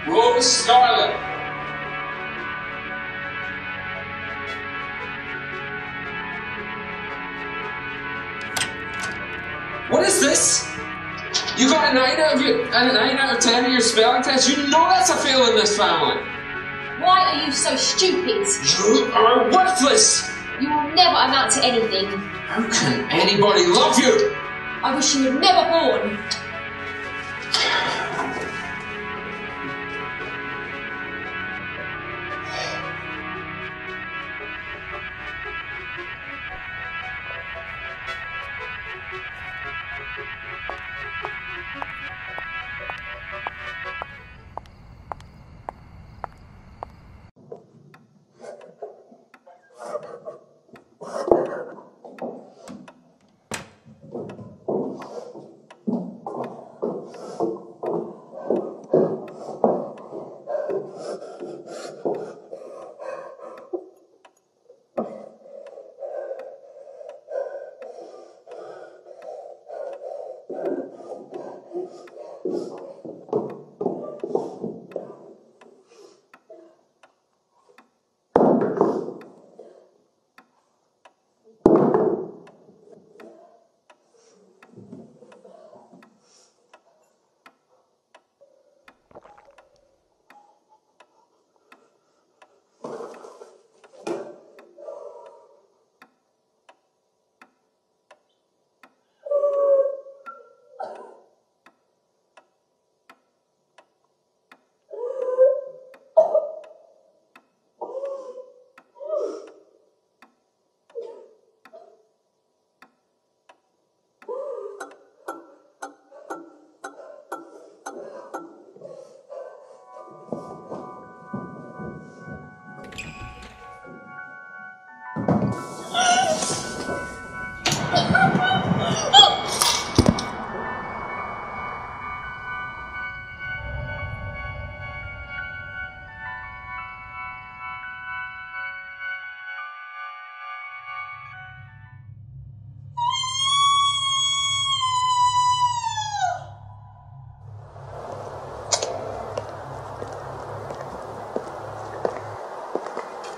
Rose Scarlett. What is this? You got a 9 out of 10 in your spelling test? You know that's a fail in this family. Why are you so stupid? You are worthless. You will never amount to anything. How can anybody love you? I wish you were never born.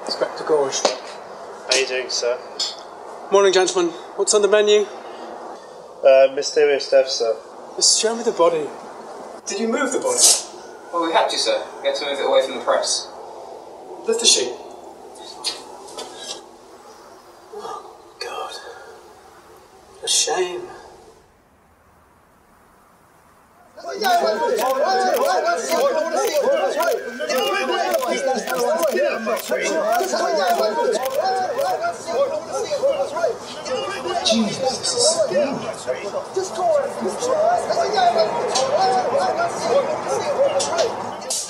Inspector Gorge. How are you doing, sir? Morning, gentlemen. What's on the menu? Mysterious death, sir. Just show me the body. Did you move the body? Well, we had to, sir. We had to move it away from the press. Lift the sheet. Oh, God. A shame. Jesus, this is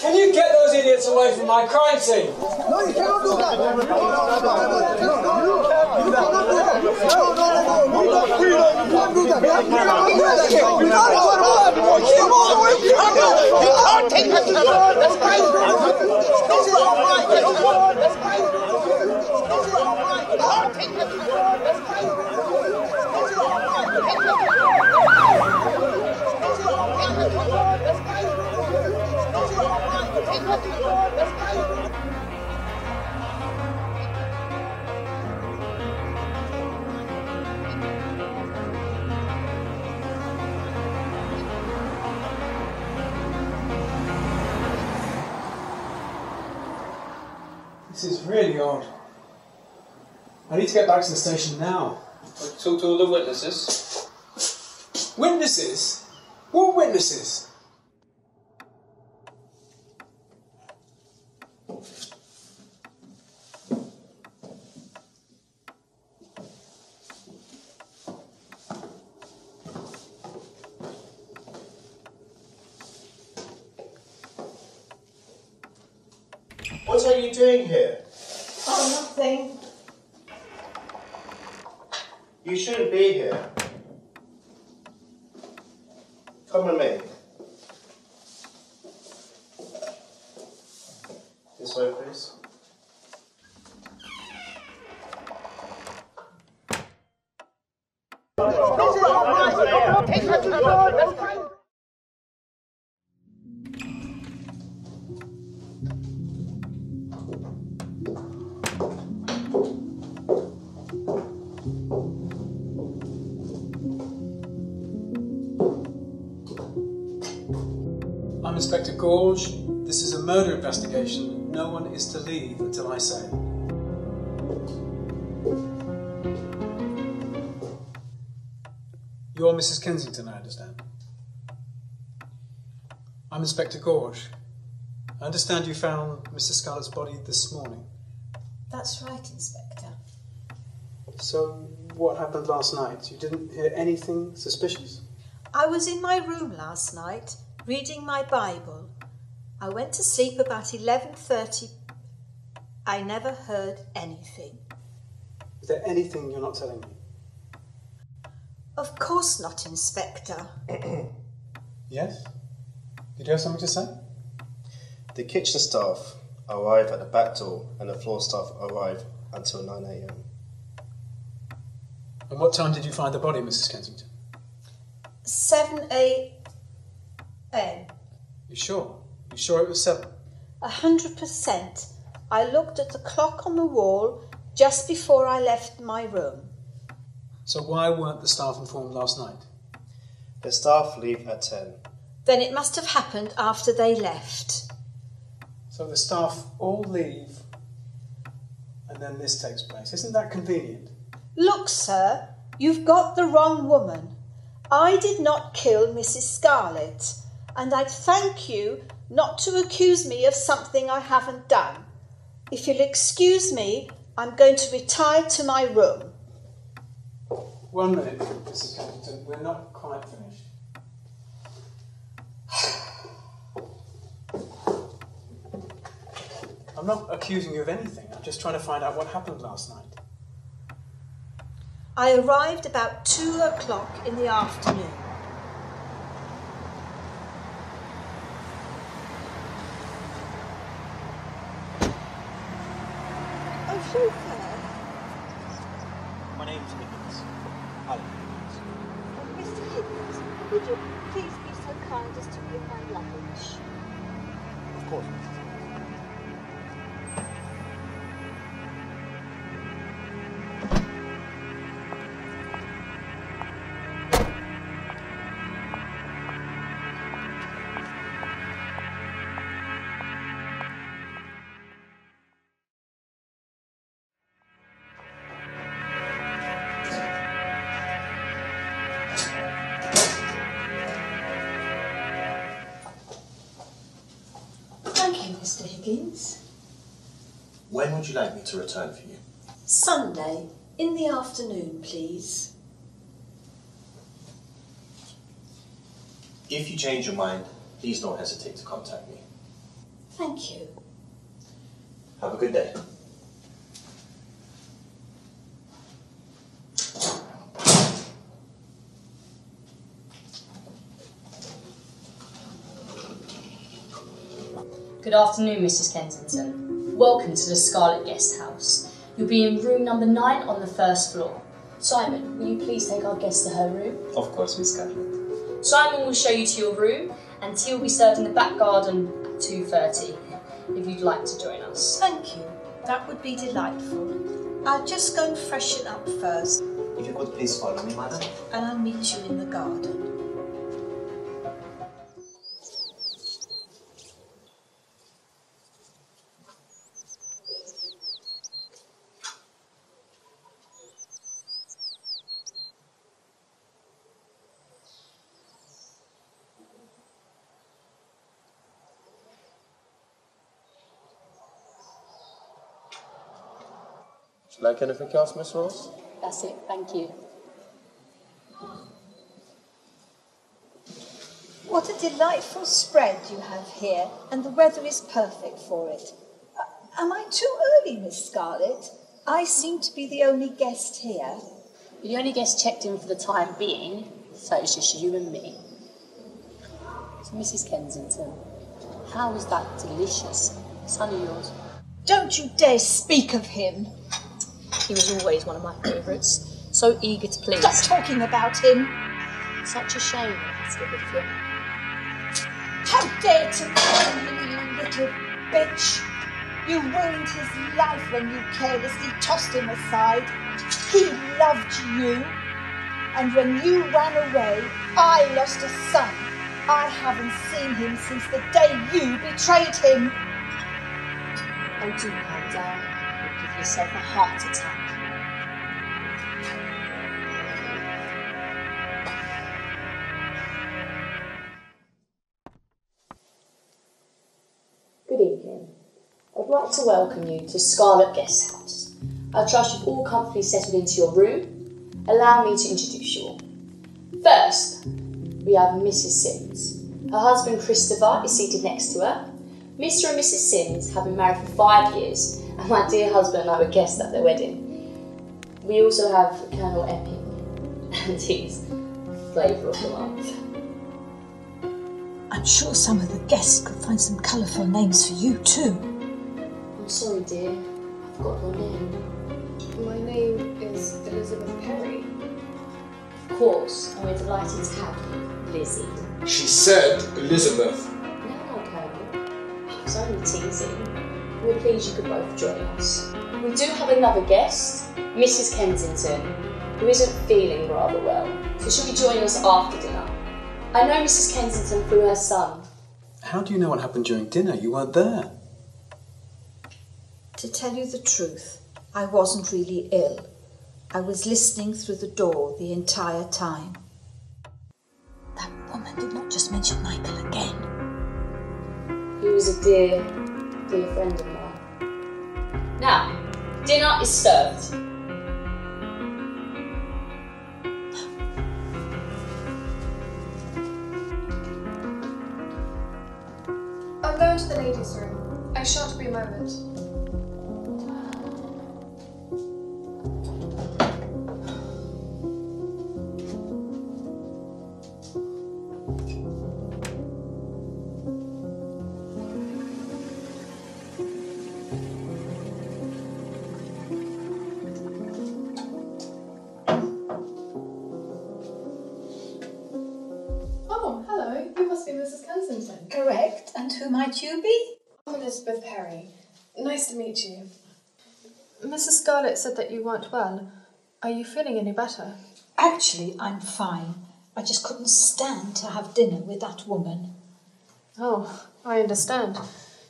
Can you get those idiots away from my crime scene? No, you cannot do that. You can't take that to the Lord. That's crazy. This is all right. That's crazy. This is all right. You can't take that to the Lord. That's crazy. This is all right. This is all right. That's crazy. This is all right. Take that to the Lord. That's crazy. This is really odd. I need to get back to the station now. Talk to all the witnesses. Witnesses? What witnesses? What are you doing here? Oh, nothing. You shouldn't be here. Come with me. This way, please. This is all right. Take her to the Lord. That's crazy. Gorge, this is a murder investigation. No one is to leave until I say. You're Mrs. Kensington, I understand. I'm Inspector Gorge. I understand you found Mrs. Scarlett's body this morning. That's right, Inspector. So, what happened last night? You didn't hear anything suspicious? I was in my room last night, reading my Bible. I went to sleep about 11:30. I never heard anything. Is there anything you're not telling me? Of course not, Inspector. Yes? Did you have something to say? The kitchen staff arrive at the back door and the floor staff arrive until 9 a.m. And what time did you find the body, Mrs. Kensington? 7 a.m. You sure? You sure it was 7? 100%. I looked at the clock on the wall just before I left my room. So why weren't the staff informed last night? The staff leave at 10. Then it must have happened after they left. So the staff all leave and then this takes place. Isn't that convenient? Look, sir, you've got the wrong woman. I did not kill Mrs. Scarlett, and I'd thank you not to accuse me of something I haven't done. If you'll excuse me, I'm going to retire to my room. 1 minute, Mrs. Kensington. We're not quite finished. I'm not accusing you of anything. I'm just trying to find out what happened last night. I arrived about 2 o'clock in the afternoon. Oh, chauffeur. My name's Higgins. Alan Higgins. Mr. Higgins, would you please be so kind as to bring my luggage? Of course, Mrs. Thank you, Mr. Higgins. When would you like me to return for you? Sunday, in the afternoon, please. If you change your mind, please don't hesitate to contact me. Thank you. Have a good day. Good afternoon, Mrs. Kensington. Welcome to the Scarlett Guest House. You'll be in room number 9 on the first floor. Simon, will you please take our guest to her room? Of course, Miss Scarlett. Simon will show you to your room, and tea will be served in the back garden at 2:30, if you'd like to join us. Thank you. That would be delightful. I'll just go and freshen up first, If you could please follow me, madam. and I'll meet you in the garden. Like anything else, Miss Rose? That's it, thank you. What a delightful spread you have here, and the weather is perfect for it. Am I too early, Miss Scarlett? I seem to be the only guest here. The only guest checked in for the time being, so it's just you and me. So, Mrs. Kensington, how was that delicious son of yours? Don't you dare speak of him. He was always one of my favourites, so eager to please. Stop talking about him. Such a shame I had to get rid of him. How dare to call him, you little bitch. You ruined his life when you carelessly tossed him aside. He loved you, and when you ran away, I lost a son. I haven't seen him since the day you betrayed him. Oh, do calm down. You'll give yourself a heart attack. Good evening. I'd like to welcome you to Scarlett Guest House. I trust you've all comfortably settled into your room. Allow me to introduce you all. First, we have Mrs. Sims. Her husband Christopher is seated next to her. Mr. and Mrs. Sims have been married for 5 years, and my dear husband and I were guests at their wedding. We also have Colonel Epic, and he's flavour of the month. I'm sure some of the guests could find some colourful names for you too. I'm sorry, dear. I forgot your name. My name is Elizabeth Perry. Of course, and we're delighted to have you, Lizzie. She said Elizabeth. No, Colonel. I was only teasing. We're pleased you could both join us. We do have another guest, Mrs. Kensington, who isn't feeling rather well, so she'll be joining us after dinner. I know Mrs. Kensington through her son. How do you know what happened during dinner? You weren't there. To tell you the truth, I wasn't really ill. I was listening through the door the entire time. That woman did not just mention Michael again. He was a dear, dear friend of mine. Now, dinner is served. I'm going to the ladies' room. I shan't be a moment. Oh, hello. You must be Mrs. Kensington. Correct. And who might you be? I'm Elizabeth Perry. Nice to meet you. Mrs. Scarlett said that you weren't well. Are you feeling any better? Actually, I'm fine. I just couldn't stand to have dinner with that woman. Oh, I understand.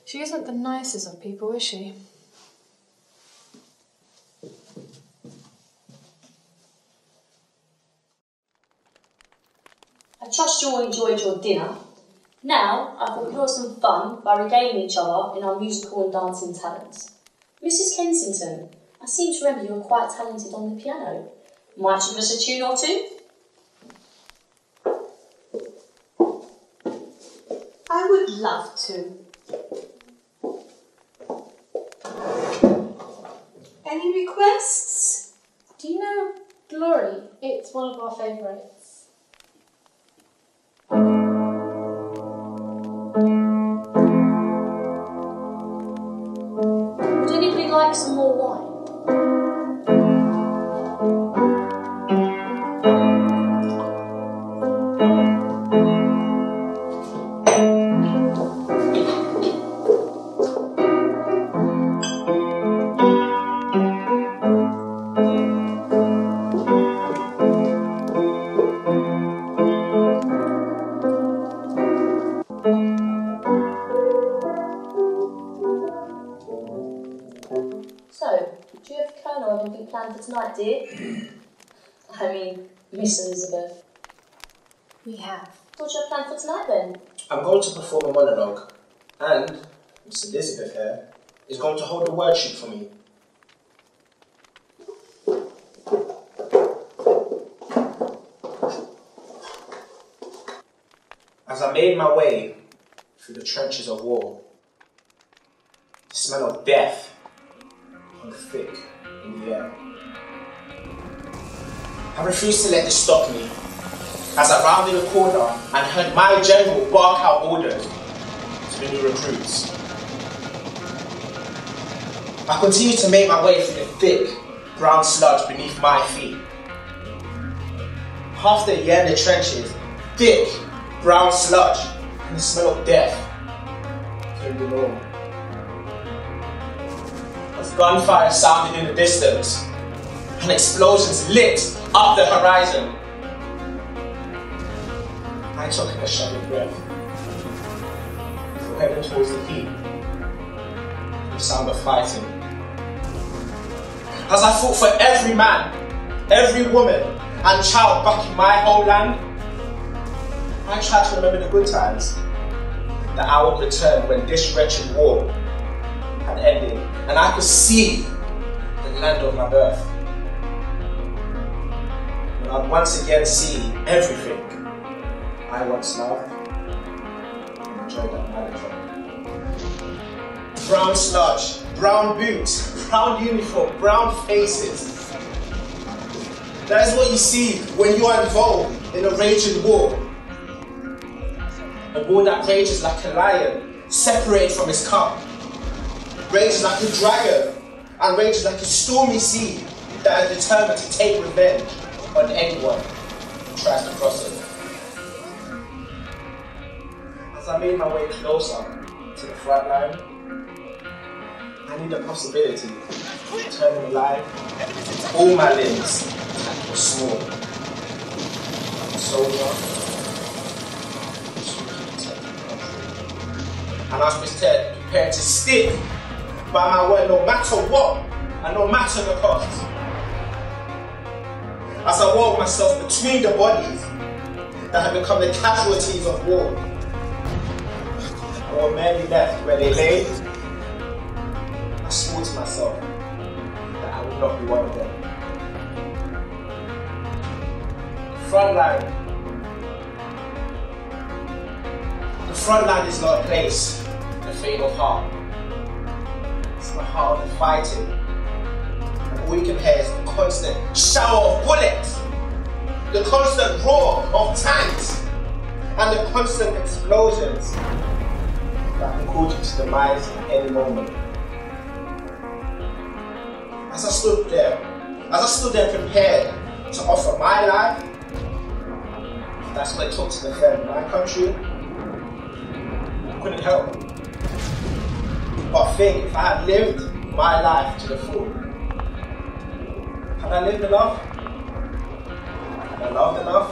She isn't the nicest of people, is she? I trust you all enjoyed your dinner. Now, I thought we'd have some fun by regaling each other in our musical and dancing talents. Mrs. Kensington, I seem to remember you were quite talented on the piano. Might you give us a tune or two? I would love to. Any requests? Do you know Glory? It's one of our favourites. Would anybody like some more wine? So, do you have Colonel have anything planned for tonight, dear? I mean, Miss Elizabeth. We have. What do you have planned for tonight then? I'm going to perform a monologue, and Miss Elizabeth here is going to hold a word sheet for me. As I made my way through the trenches of war, the smell of death hung thick in the air. I refused to let this stop me, as I rounded a corner and heard my general bark out orders to the new recruits. I continued to make my way through the thick, brown sludge beneath my feet. After a year in the trenches, thick, brown sludge and the smell of death came the norm. As gunfire sounded in the distance and explosions lit up the horizon, I took a shallow breath. Heading towards the heat. The sound of fighting. As I fought for every man, every woman, and child back in my homeland, I tried to remember the good times that I would return when this wretched war had ended, and I could see the land of my birth. And I'd once again see everything I once loved and enjoyed at my leisure. Brown sludge, brown boots, brown uniform, brown faces. That is what you see when you are involved in a raging war. A war that rages like a lion, separated from his cub. Rages like a dragon, and rages like a stormy sea that is determined to take revenge on anyone who tries to cross it. As I made my way closer to the front line, I need the possibility of turning alive. All my limbs were small. Like a soldier, and I was prepared to stick by my word no matter what and no matter the cost. As I wove myself between the bodies that had become the casualties of war, I was merely left where they lay. I swore to myself that I would not be one of them. The front line is not a place, the faint of heart. It's the heart of the fighting. And all you can hear is the constant shower of bullets, the constant roar of tanks, and the constant explosions that can cause you to demise at any moment. As I stood there prepared to offer my life, that's what it took to defend my country, I couldn't help but think if I had lived my life to the full. Had I lived enough? Had I loved enough?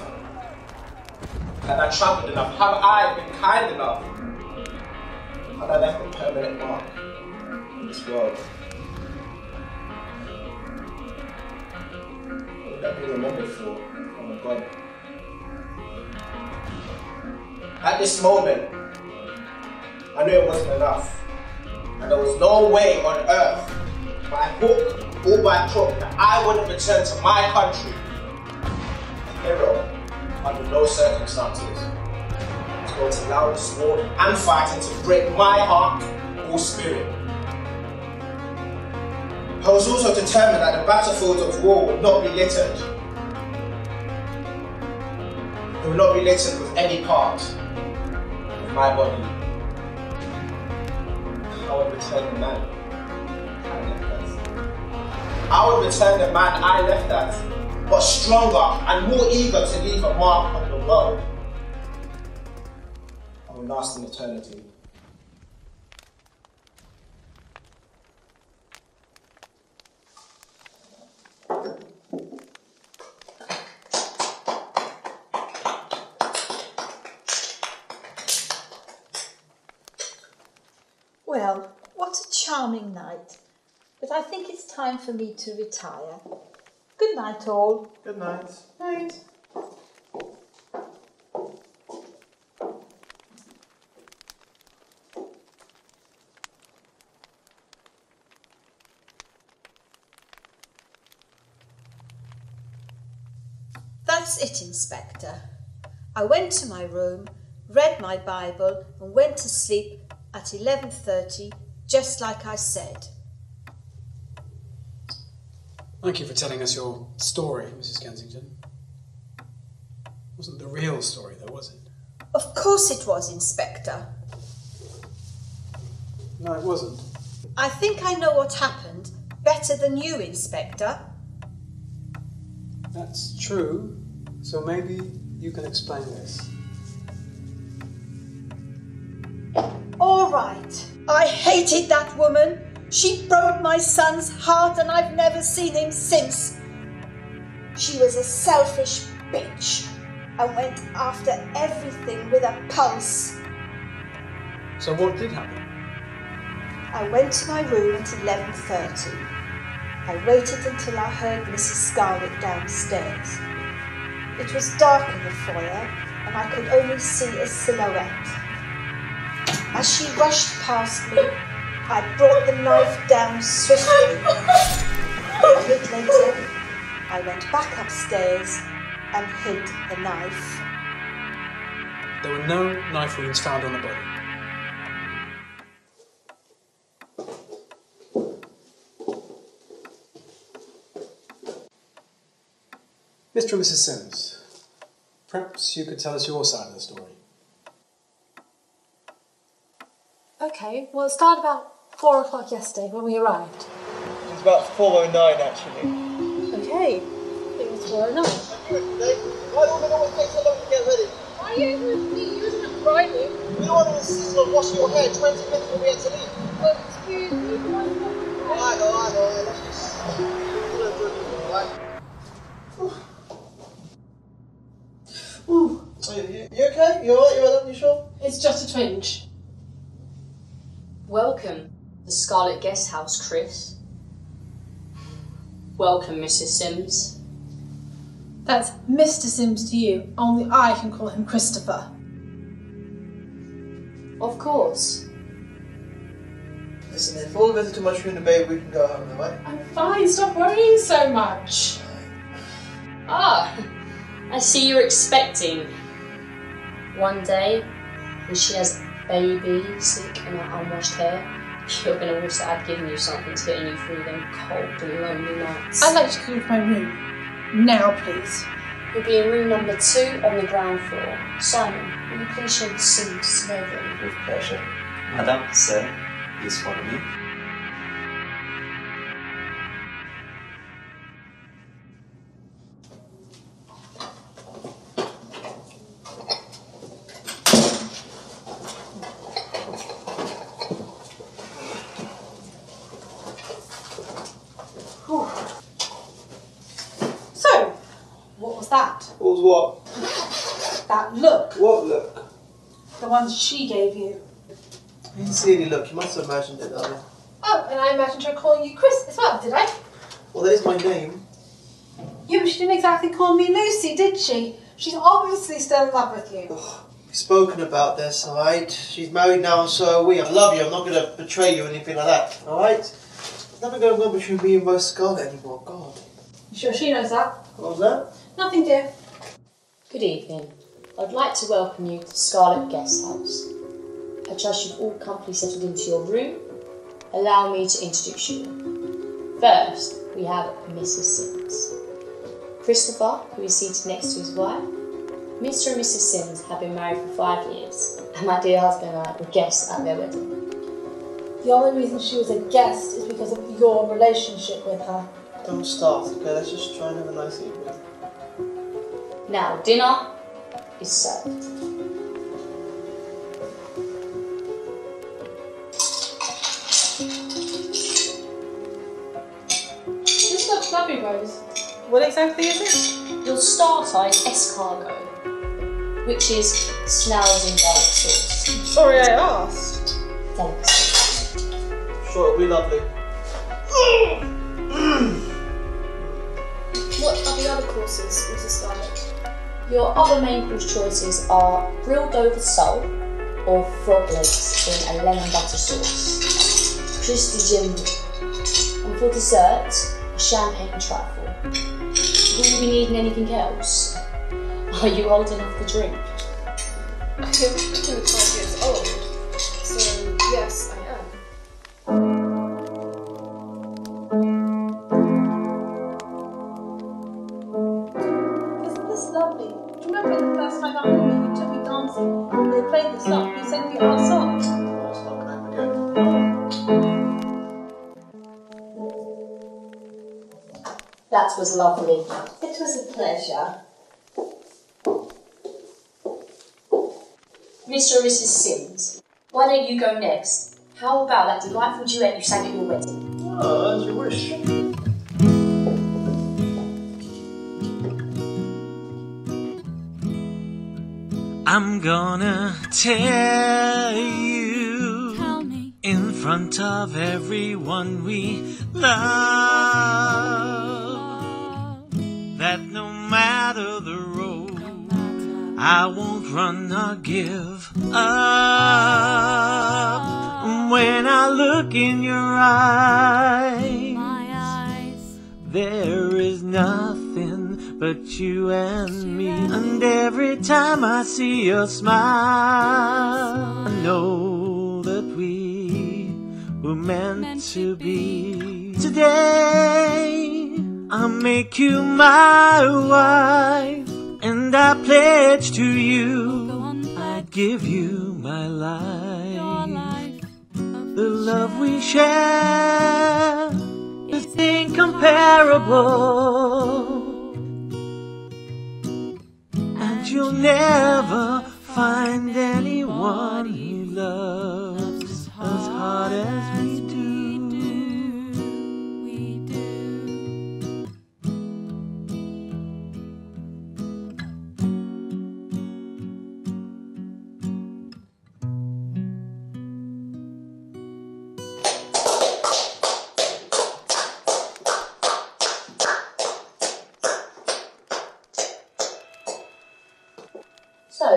Had I travelled enough? Have I been kind enough? Had I left a permanent mark in this world? What would I be remembered for when I'm gone? At this moment, I knew it wasn't enough. And there was no way on earth, by hook or by crook, that I would have returned to my country a hero under no circumstances. I was going to allow this war and fighting to break my heart or spirit. I was also determined that the battlefields of war would not be littered. They would not be littered with any part of my body. I would return the man I left us. I would return the man I left us, but stronger and more eager to leave a mark on the world of a lasting eternity. Well, what a charming night. But I think it's time for me to retire. Good night, all. Good night. Night. That's it, Inspector. I went to my room, read my Bible and went to sleep at 11:30, just like I said. Thank you for telling us your story, Mrs. Kensington. It wasn't the real story, though, was it? Of course it was, Inspector. No, it wasn't. I think I know what happened better than you, Inspector. That's true, so maybe you can explain this. All right. I hated that woman. She broke my son's heart and I've never seen him since. She was a selfish bitch. and went after everything with a pulse. So what did happen? I went to my room at 11:30. I waited until I heard Mrs. Scarlett downstairs. It was dark in the foyer and I could only see a silhouette. As she rushed past me, I brought the knife down swiftly. A bit later, I went back upstairs and hid the knife. There were no knife wounds found on the body. Mr. and Mrs. Sims, perhaps you could tell us your side of the story. Okay, well, it started about 4 o'clock yesterday when we arrived. It was about 4:09 actually. Okay, it was 4:09. Why do we always take so long to get ready? Why are you with me? You isn't a Friday. We don't want to insist on washing your hair 20 minutes before we had to leave. Well, excuse me, but I'm not. Alright, let's just... Alright. Ooh. You okay? You alright? You alright? You sure? It's just a twinge. Welcome to the Scarlett Guest House, Chris. Welcome, Mrs. Sims. That's Mr. Sims to you. Only I can call him Christopher. Of course. Listen, if all of us are too much for you in the baby, we can go home, alright? I'm fine, stop worrying so much. Ah, I see you're expecting. One day, when she has baby sick and her unwashed hair, you're going to wish that I'd given you something to get you through them cold and lonely nights. I'd like to go to my room. Now, please. You'll be in room number 2 on the ground floor. Simon, will you please show the Sims to over? With pleasure. Madam, sir, please follow me. So, what was that? What was what? That look. What look? The one she gave you. You didn't see any look, you must have imagined it, darling. Oh, and I imagined her calling you Chris as well, did I? Well, that is my name. Yeah, but she didn't exactly call me Lucy, did she? She's obviously still in love with you. We've spoken about this, alright? She's married now and so are we. I love you, I'm not going to betray you or anything like that, alright? There's nothing going on between me and Rose Scarlett anymore, God. You sure she knows that? What was that? Nothing, dear. Good evening. I'd like to welcome you to the Scarlett Guest House. I trust you've all comfortably settled into your room. Allow me to introduce you. First, we have Mrs. Sims. Christopher, who is seated next to his wife. Mr. and Mrs. Sims have been married for 5 years, and my dear husband and I were guests at their wedding. The only reason she was a guest is because of your relationship with her. Don't start, okay? Let's just try and have a nice evening. Now, dinner is served. This looks lovely, Rose. What exactly is it? Your starter is escargot, which is snails in garlic sauce. Sorry I asked. Thanks. Sure, it'll be lovely. What are the other courses, Mrs. Scarlett? Your other main course choices are grilled over sole or frog legs in a lemon butter sauce, crispy gimbo, and for dessert, a champagne truffle. Will you be needing anything else? Are you old enough to drink? I am 12 years old, so yes, I am. Isn't this lovely? Do you remember the first time I met you, you took me dancing, and they played this song, you sang the old song? What's not going to forget? That was lovely. It was a pleasure. Mr. and Mrs. Sims, why don't you go next? How about that delightful duet you sang at your wedding? Oh, as you wish. I'm gonna tell you in front of everyone we love that no matter the road, I won't run or give up. When I look in your eyes, there is nothing but you and me. And every time I see your smile, I know that we were meant to be. Today, I'll make you my wife, and I pledge to you I'd give you my life. The love we share is incomparable, and you'll never find anyone who loves as hard as we do. So,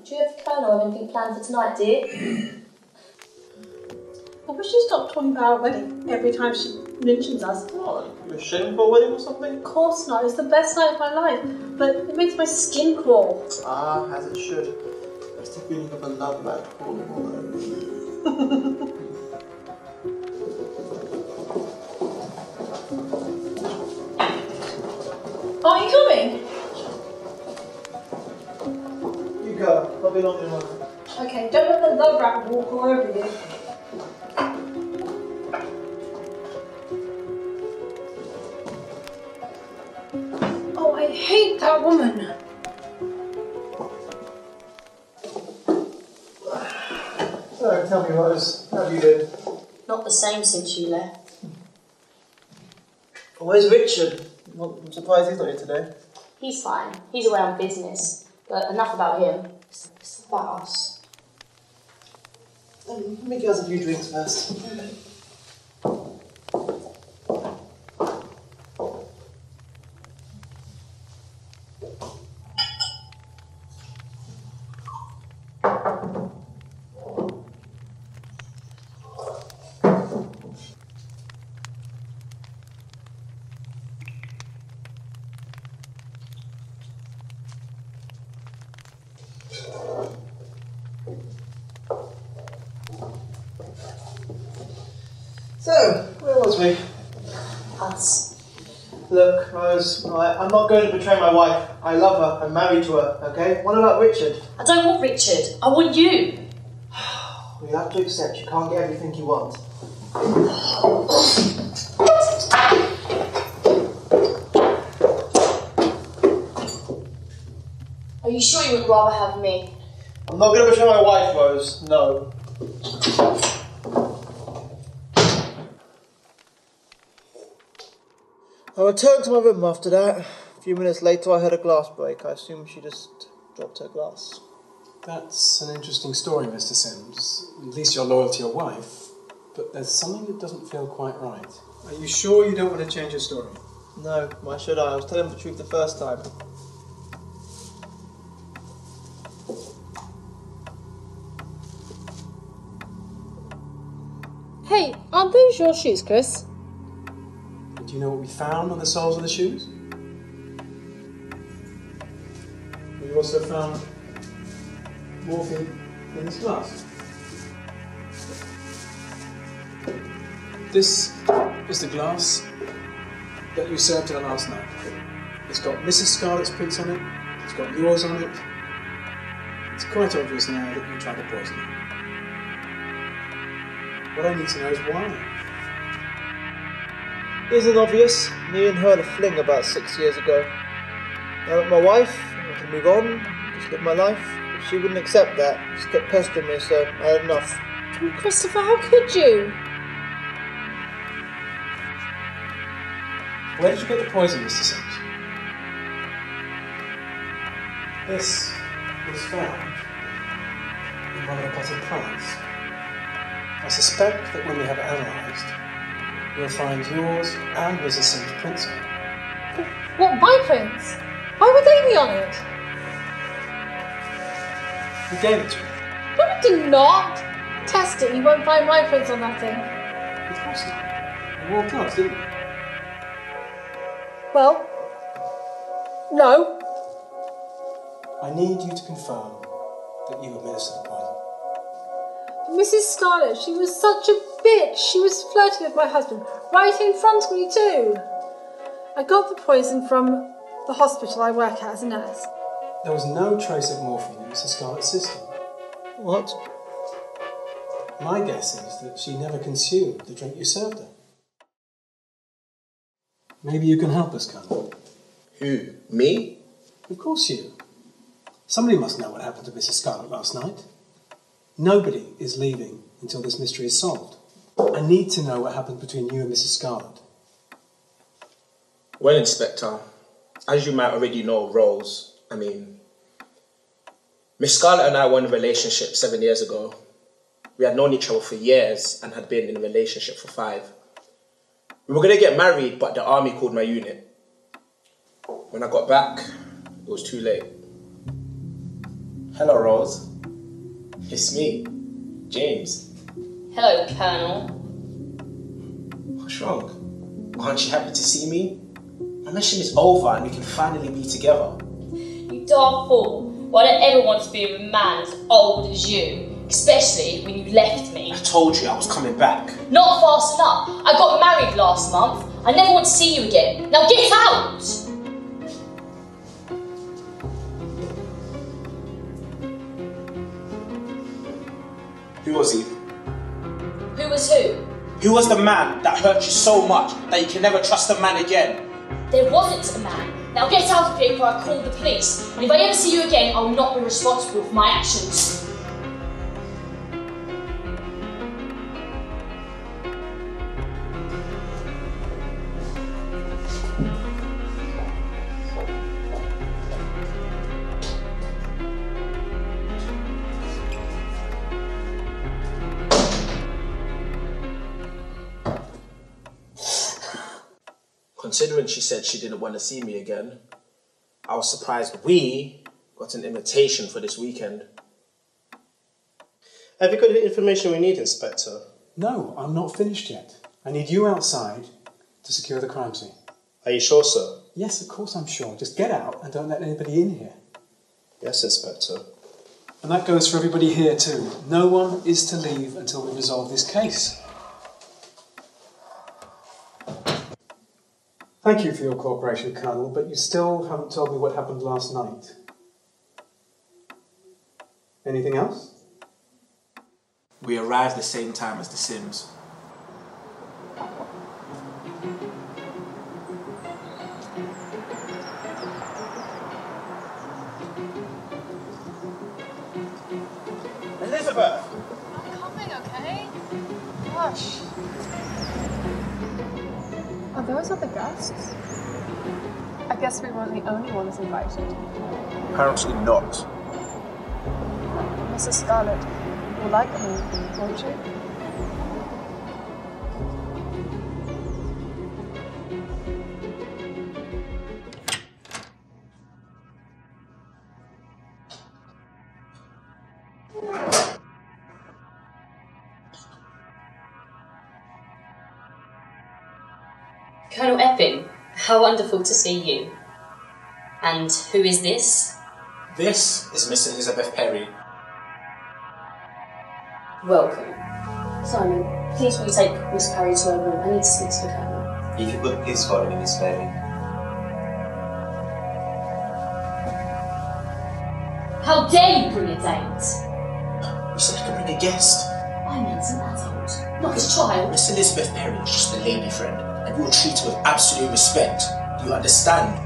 do you have Colonel have anything planned for tonight, dear? I wish she'd stop talking about our wedding every time she mentions us. What, you're ashamed for a wedding or something? Of course not, it's the best night of my life, but it makes my skin crawl. Ah, as it should. That's the feeling of a love life crawling all over you. Are you coming? You go, I'll be long in a moment. Okay, don't let the love rat walk all over you. Oh, I hate that woman. So, tell me, Rose, how have you been? Not the same since you left. Where's Richard? Well, I'm surprised he's not here today. He's fine. He's away on business. But enough about him. It's about us. Let me get us a few drinks first. So, where was we? Us. Look, Rose, I'm not going to betray my wife. I love her. I'm married to her, okay? What about Richard? I don't want Richard. I want you. Well, you have to accept you can't get everything you want. Are you sure you would rather have me? I'm not going to betray my wife, Rose. No. I returned to my room after that. A few minutes later I heard a glass break. I assume she just dropped her glass. That's an interesting story, Mr. Sims. At least you're loyal to your wife, but there's something that doesn't feel quite right. Are you sure you don't want to change your story? No, why should I? I was telling the truth the first time. Hey, aren't those your shoes, Chris? Do you know what we found on the soles of the shoes? We also found morphine in this glass. This is the glass that you served her last night. It's got Mrs. Scarlett's prints on it, it's got yours on it. It's quite obvious now that you tried to poison her. What I need to know is why. Isn't obvious. Me and her had a fling about 6 years ago. I met my wife, I wanted to move on, just live my life. But she wouldn't accept that. She kept pestering me, so I had enough. Christopher, how could you? Where did you get the poison, Mr. Sims? This was found in one of the potted plants. I suspect that when we have it analysed, we'll find yours and Mrs. Sims' prints on it. What, my prints? Why would they be on it? You gave it to me. No, I did not. Test it, you won't find my prints on that thing. Of course not. You wore gloves, didn't you? Well, no. I need you to confirm that you administered the poison. Mrs. Scarlett, she was such a bitch. She was flirting with my husband, right in front of me too. I got the poison from the hospital I work at as a nurse. There was no trace of morphine in Mrs. Scarlett's system. What? My guess is that she never consumed the drink you served her. Maybe you can help us, Colonel. Who? Me? Of course you. Somebody must know what happened to Mrs. Scarlett last night. Nobody is leaving until this mystery is solved. I need to know what happened between you and Mrs. Scarlett. Well, Inspector, as you might already know, Miss Scarlett and I were in a relationship 7 years ago. We had known each other for years and had been in a relationship for 5. We were going to get married, but the army called my unit. When I got back, it was too late. Hello, Rose. It's me, James. Hello, Colonel. What's wrong? Aren't you happy to see me? My mission is over and we can finally be together. You dark fool. Well, I don't ever want to be with a man as old as you, especially when you left me. I told you I was coming back. Not fast enough. I got married last month. I never want to see you again. Now get out! Who was he? Who was who? Who was the man that hurt you so much that you can never trust a man again? There wasn't a man. Now get out of here before I call the police. And if I ever see you again, I will not be responsible for my actions. Considering she said she didn't want to see me again, I was surprised we got an invitation for this weekend. Have you got the information we need, Inspector? No, I'm not finished yet. I need you outside to secure the crime scene. Are you sure, sir? Yes, of course I'm sure. Just get out and don't let anybody in here. Yes, Inspector. And that goes for everybody here too. No one is to leave until we resolve this case. Thank you for your cooperation, Colonel, but you still haven't told me what happened last night. Anything else? We arrived the same time as the Sims. Elizabeth! I'm coming, okay? Hush. Are those other guests? I guess we weren't the only ones invited. Apparently not. Mrs. Scarlett, you'll like me, won't you? Colonel Epping, how wonderful to see you. And who is this? This is Miss Elizabeth Perry. Welcome. Simon, please will you take Miss Perry to her room? I need to speak to the Colonel. If you could please follow me, Miss Perry. How dare you bring a date? You said I could bring a guest. I meant an adult, not a child. Miss Elizabeth Perry is just a lady friend, and we will treat her with absolute respect. Do you understand?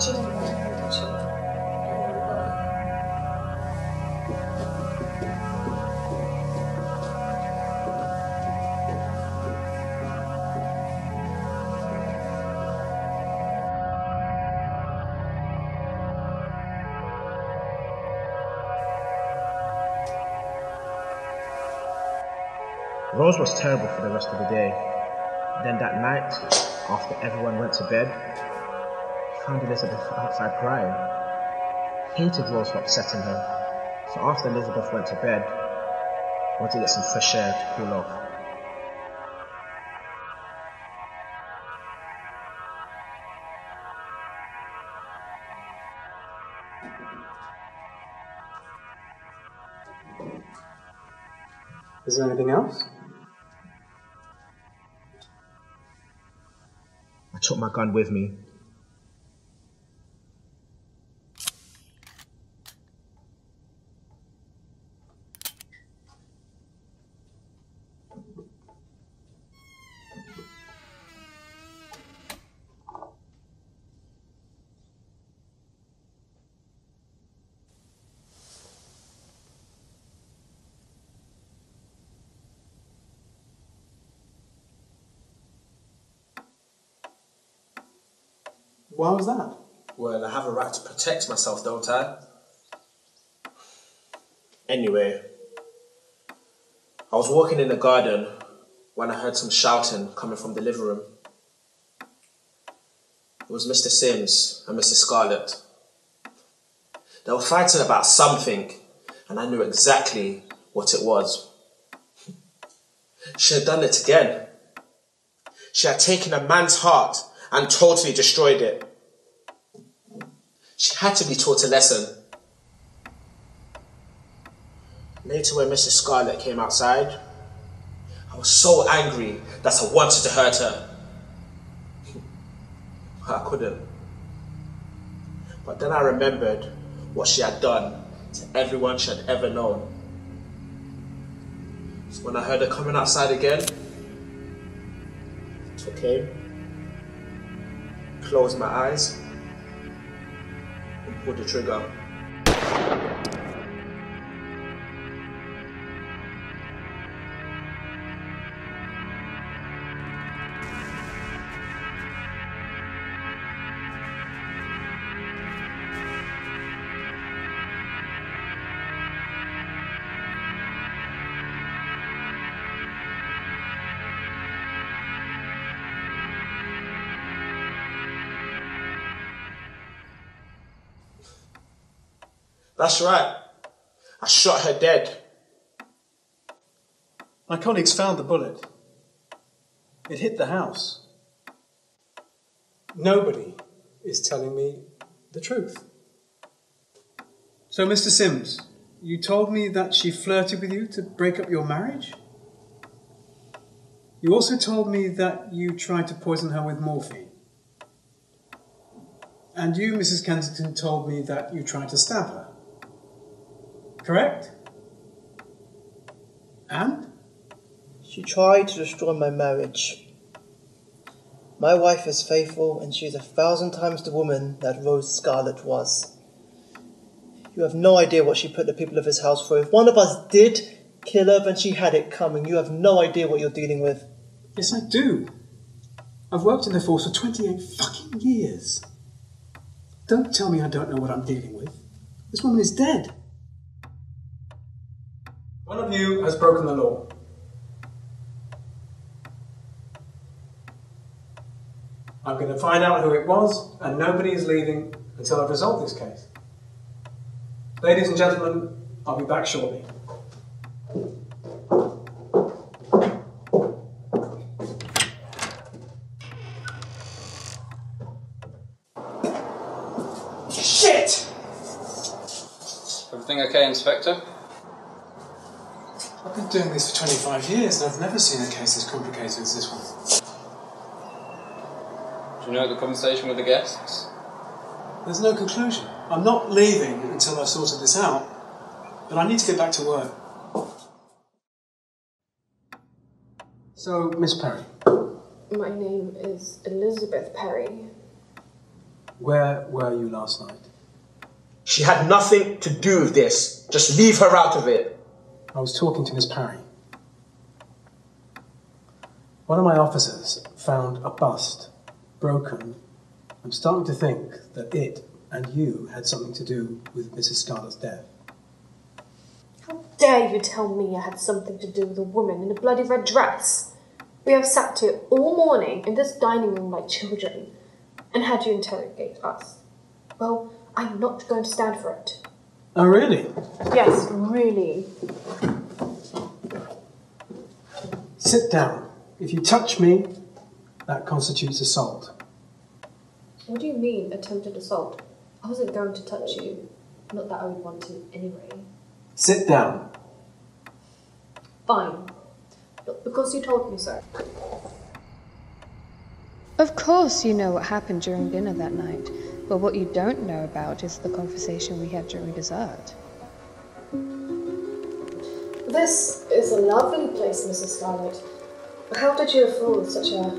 She didn't want to hear, did she? Rose was terrible for the rest of the day. Then that night, after everyone went to bed, I found Elizabeth outside crying. Hated Rose for upsetting her. So after Elizabeth went to bed, I went to get some fresh air to cool off. Is there anything else? I took my gun with me. Why was that? Well, I have a right to protect myself, don't I? Anyway, I was walking in the garden when I heard some shouting coming from the living room. It was Mr. Sims and Mrs. Scarlett. They were fighting about something, and I knew exactly what it was. She had done it again. She had taken a man's heart and totally destroyed it. She had to be taught a lesson. Later, when Mrs. Scarlett came outside, I was so angry that I wanted to hurt her. I couldn't. But then I remembered what she had done to everyone she had ever known. So when I heard her coming outside again, I took aim, closed my eyes, and pulled the trigger. That's right. I shot her dead. My colleagues found the bullet. It hit the house. Nobody is telling me the truth. So, Mr. Sims, you told me that she flirted with you to break up your marriage? You also told me that you tried to poison her with morphine. And you, Mrs. Kensington, told me that you tried to stab her. Correct? And? She tried to destroy my marriage. My wife is faithful, and she is 1,000 times the woman that Rose Scarlett was. You have no idea what she put the people of this house through. If one of us did kill her, then she had it coming. You have no idea what you're dealing with. Yes, I do. I've worked in the force for 28 fucking years. Don't tell me I don't know what I'm dealing with. This woman is dead. One of you has broken the law. I'm going to find out who it was, and nobody is leaving until I've resolved this case. Ladies and gentlemen, I'll be back shortly. Shit! Everything okay, Inspector? I've been doing this for 25 years, and I've never seen a case as complicated as this one. Do you know the conversation with the guests? There's no conclusion. I'm not leaving until I've sorted this out, but I need to get back to work. So, Miss Perry. My name is Elizabeth Perry. Where were you last night? She had nothing to do with this. Just leave her out of it. I was talking to Miss Parry. One of my officers found a bust, broken. I'm starting to think that it and you had something to do with Mrs. Scarlett's death. How dare you tell me I had something to do with a woman in a bloody red dress? We have sat here all morning in this dining room like children and had you interrogate us. Well, I'm not going to stand for it. Oh, really? Yes, really. Sit down. If you touch me, that constitutes assault. What do you mean, attempted assault? I wasn't going to touch you. Not that I would want to anyway. Sit down. Fine. Not because you told me so. Of course you know what happened during dinner that night, but what you don't know about is the conversation we had during dessert. This is a lovely place, Mrs. Scarlett. How did you afford such a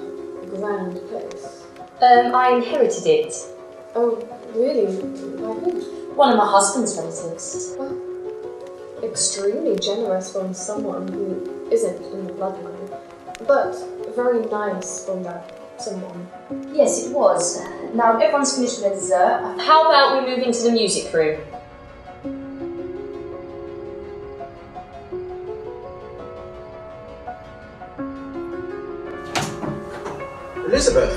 grand place? I inherited it. Oh, really? By who? One of my husband's relatives. Well, extremely generous from someone who isn't in the bloodline, but very nice from that someone. Yes, it was. Now everyone's finished with their dessert. How about we move into the music room? Elizabeth,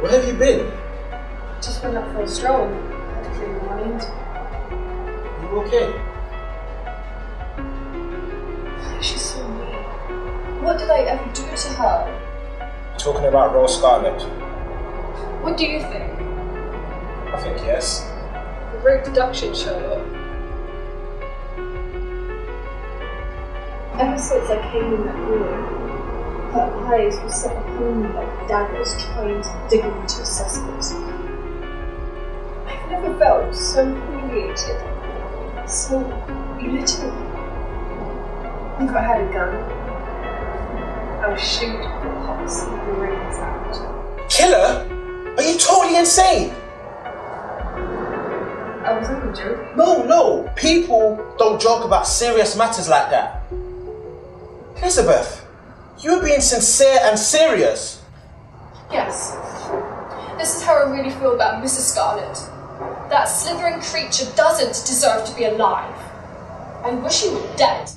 where have you been? Just went up for a stroll. Had to clear my mind. Are you okay? She's so mean. What did I ever do to her? Talking about Rose Scarlett. What do you think? I think yes. A great deduction, Sherlock. Ever since I came in that room, her eyes were set upon me like daggers trying to dig me into a cesspit. I've never felt so humiliated, so belittled. If I had a gun, I would shoot the pops and the brains out. Killer? Are you totally insane? I was only joking. No. People don't joke about serious matters like that. Elizabeth, you were being sincere and serious. Yes. This is how I really feel about Mrs. Scarlett. That slithering creature doesn't deserve to be alive. I wish he were dead.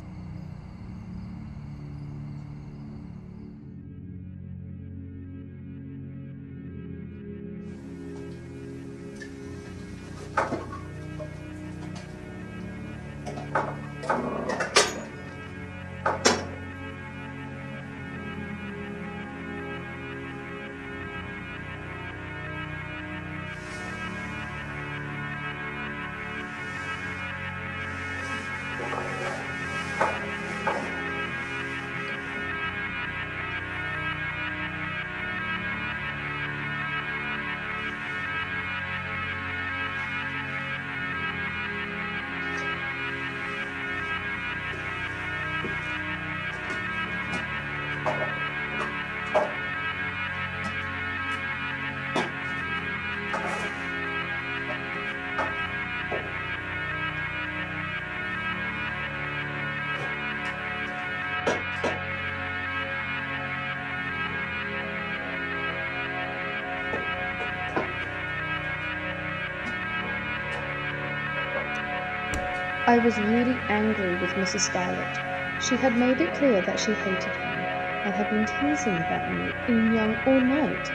I was really angry with Mrs. Scarlett. She had made it clear that she hated me and had been teasing about me being young all night.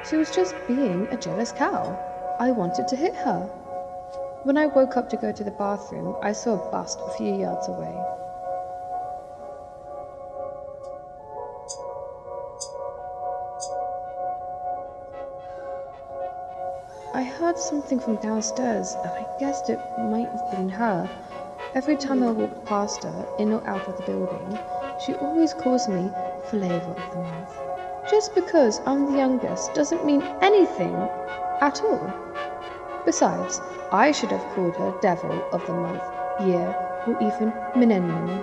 She was just being a jealous cow. I wanted to hit her. When I woke up to go to the bathroom, I saw a bust a few yards away. I heard something from downstairs, and I guessed it might have been her. Every time I walked past her, in or out of the building, she always calls me Flavour of the Month. Just because I'm the youngest doesn't mean anything at all. Besides, I should have called her Devil of the Month, Year, or even Millennium.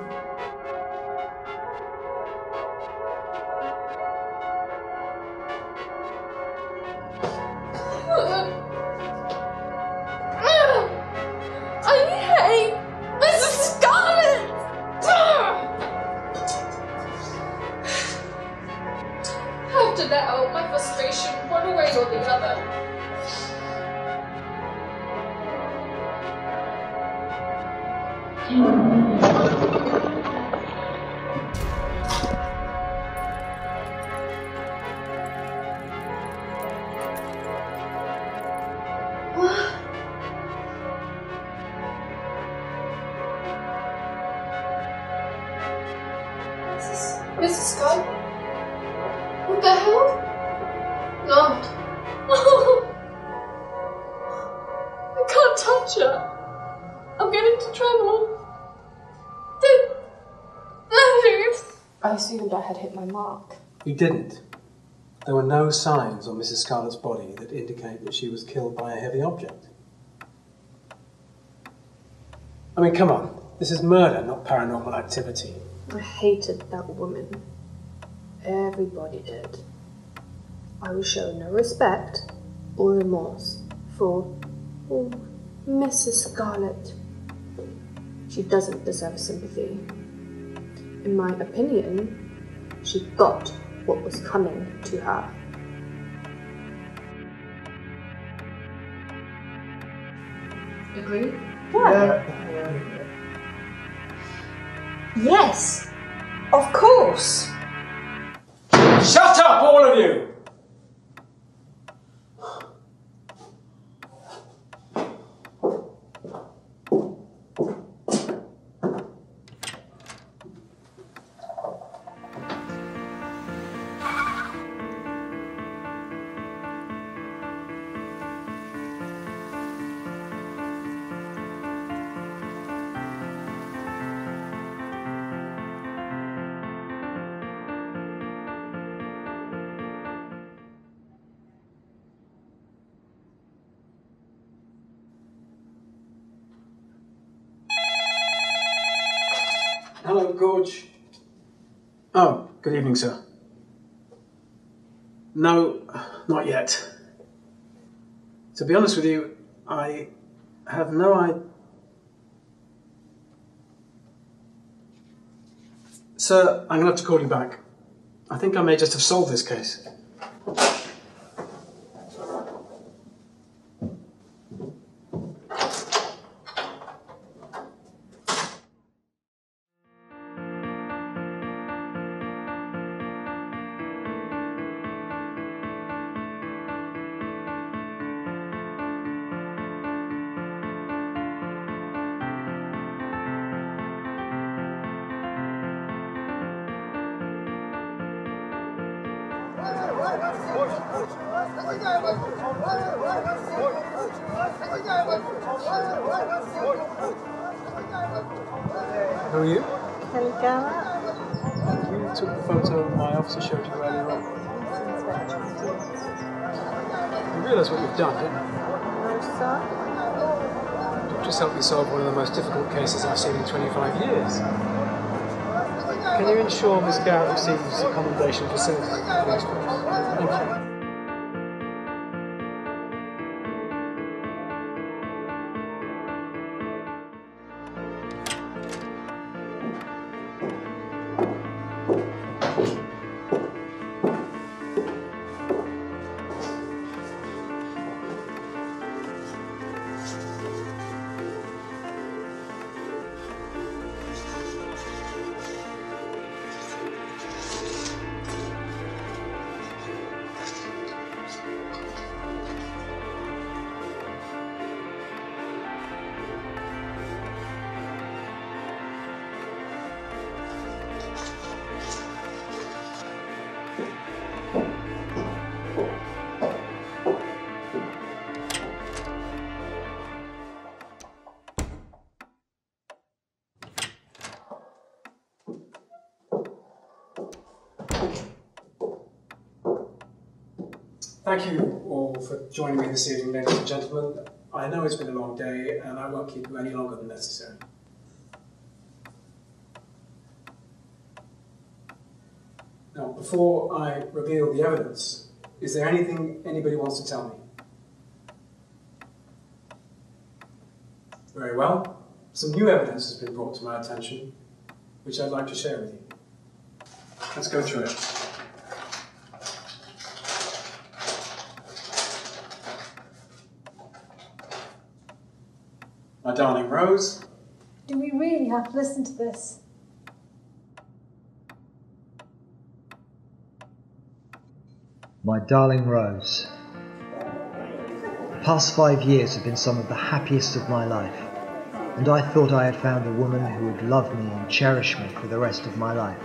Mrs. Scott? What the hell? Lord. I can't touch her. I'm getting into trouble. I assumed I had hit my mark. You didn't. There were no signs on Mrs. Scarlett's body that indicate that she was killed by a heavy object. I mean, come on. This is murder, not paranormal activity. I hated that woman. Everybody did. I will show no respect or remorse for Mrs. Scarlett. She doesn't deserve sympathy. In my opinion, she got what was coming to her. Agree? Yes, of course. Shut up, all of you! Hello, Gorge. Oh, good evening, sir. No, not yet. To be honest with you, I have no idea. Sir, I'm going to have to call you back. I think I may just have solved this case. Who are you? Kelly Garrett. You took the photo my officer showed you earlier on. You realise what you've done, don't you? No, sir. You've just helped me solve one of the most difficult cases I've seen in 25 years. Can you ensure Miss Garrett receives a commendation for sympathy? Please, please. Thank you. Thank you all for joining me this evening, ladies and gentlemen. I know it's been a long day, and I won't keep you any longer than necessary. Now, before I reveal the evidence, is there anything anybody wants to tell me? Very well. Some new evidence has been brought to my attention, which I'd like to share with you. Let's go through it. My darling Rose, Do we really have to listen to this? My darling Rose, the past 5 years have been some of the happiest of my life, and I thought I had found a woman who would love me and cherish me for the rest of my life.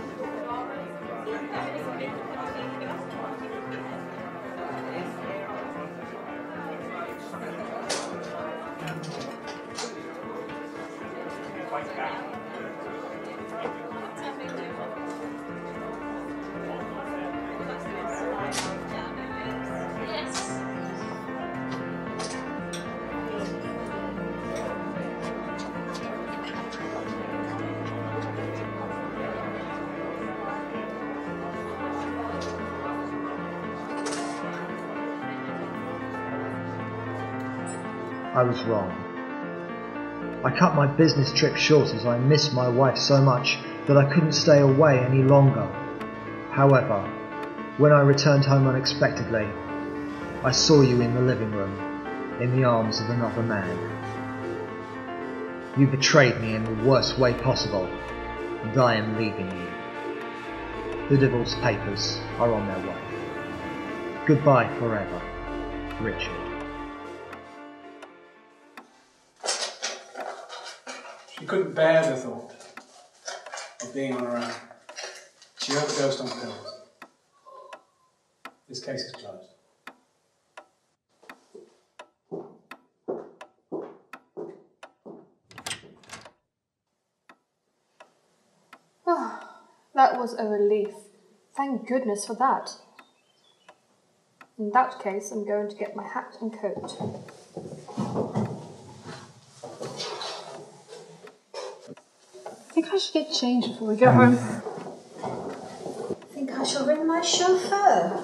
I was wrong. I cut my business trip short as I missed my wife so much that I couldn't stay away any longer. However, when I returned home unexpectedly, I saw you in the living room, in the arms of another man. You betrayed me in the worst way possible, and I am leaving you. The divorce papers are on their way. Goodbye forever, Richard. She couldn't bear the thought of being on her own. She overdosed on pills. This case is closed. That was a relief. Thank goodness for that. In that case, I'm going to get my hat and coat. I think I should get changed before we go home. I think I shall ring my chauffeur.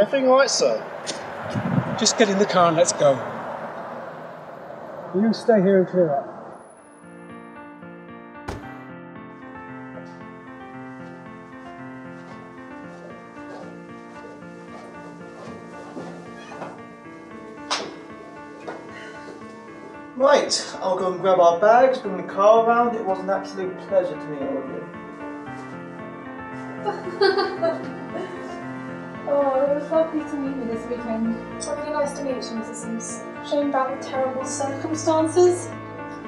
Everything all right, sir? Just get in the car and let's go. You stay here and clear up. Right, I'll go and grab our bags, bring the car around. It was an absolute pleasure to meet all of you. Oh, it was lovely to meet you this weekend. Really nice to meet you, Mrs. Sims. Shame about the terrible circumstances.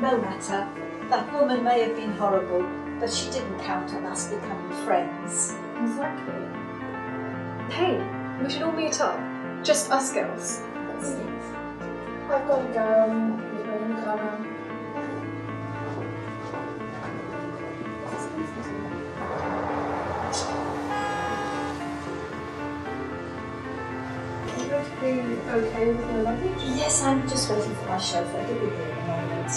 No matter. That woman may have been horrible, but she didn't count on us becoming friends. Exactly. Hey, we should all meet up. Just us girls. That's it. I've got to go. He's bringing the car around. Are you going to be okay with your luggage? Yes, I'm just waiting for my chauffeur. He'll be here in a moment.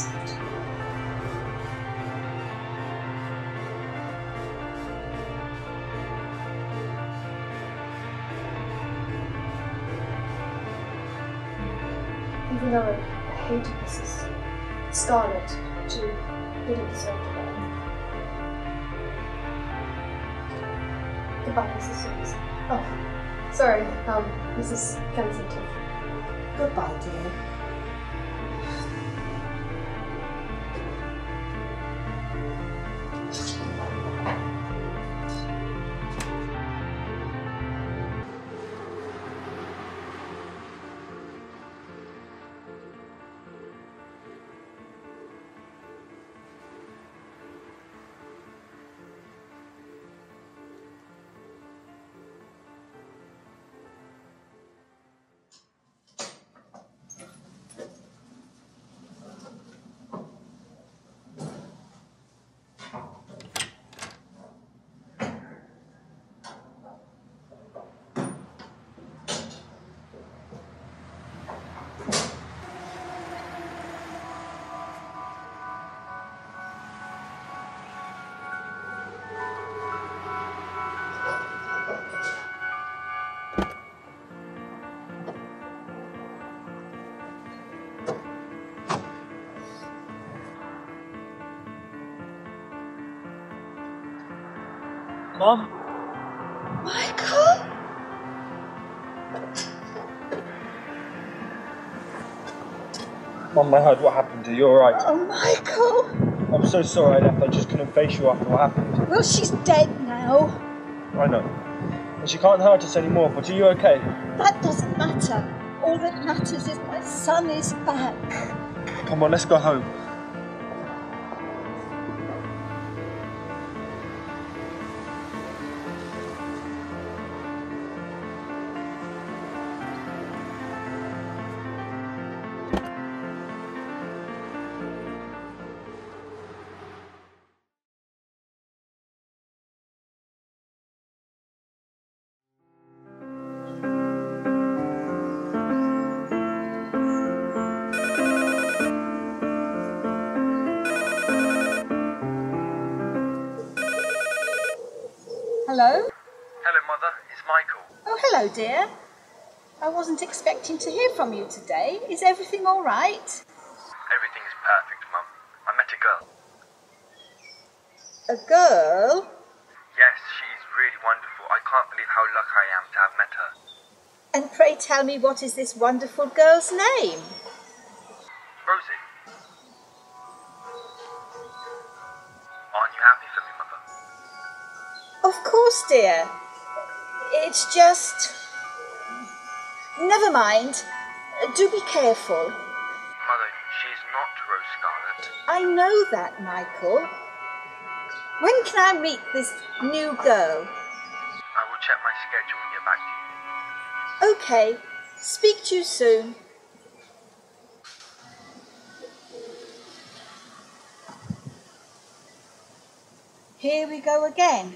Even though I hated Mrs. Scarlett, she didn't deserve to go. Goodbye, Mrs. Sims. Oh, sorry, Mrs. Kensington. Goodbye, dear. Mum? Michael? Mum, I heard what happened. Are you alright? Oh, Michael. I'm so sorry I left. I just couldn't face you after what happened. Well, she's dead now. I know. And she can't hurt us anymore, but are you okay? That doesn't matter. All that matters is my son is back. Come on, let's go home. Hello? Hello, Mother. It's Michael. Oh, hello, dear. I wasn't expecting to hear from you today. Is everything all right? Everything is perfect, Mum. I met a girl. A girl? Yes, she's really wonderful. I can't believe how lucky I am to have met her. And pray tell me, what is this wonderful girl's name? Rosie. Aren't you happy for me, Mother? Of course, dear. It's just... Never mind. Do be careful. Mother, she's not Rose Scarlett. I know that, Michael. When can I meet this new girl? I will check my schedule and get back to you. Okay. Speak to you soon. Here we go again.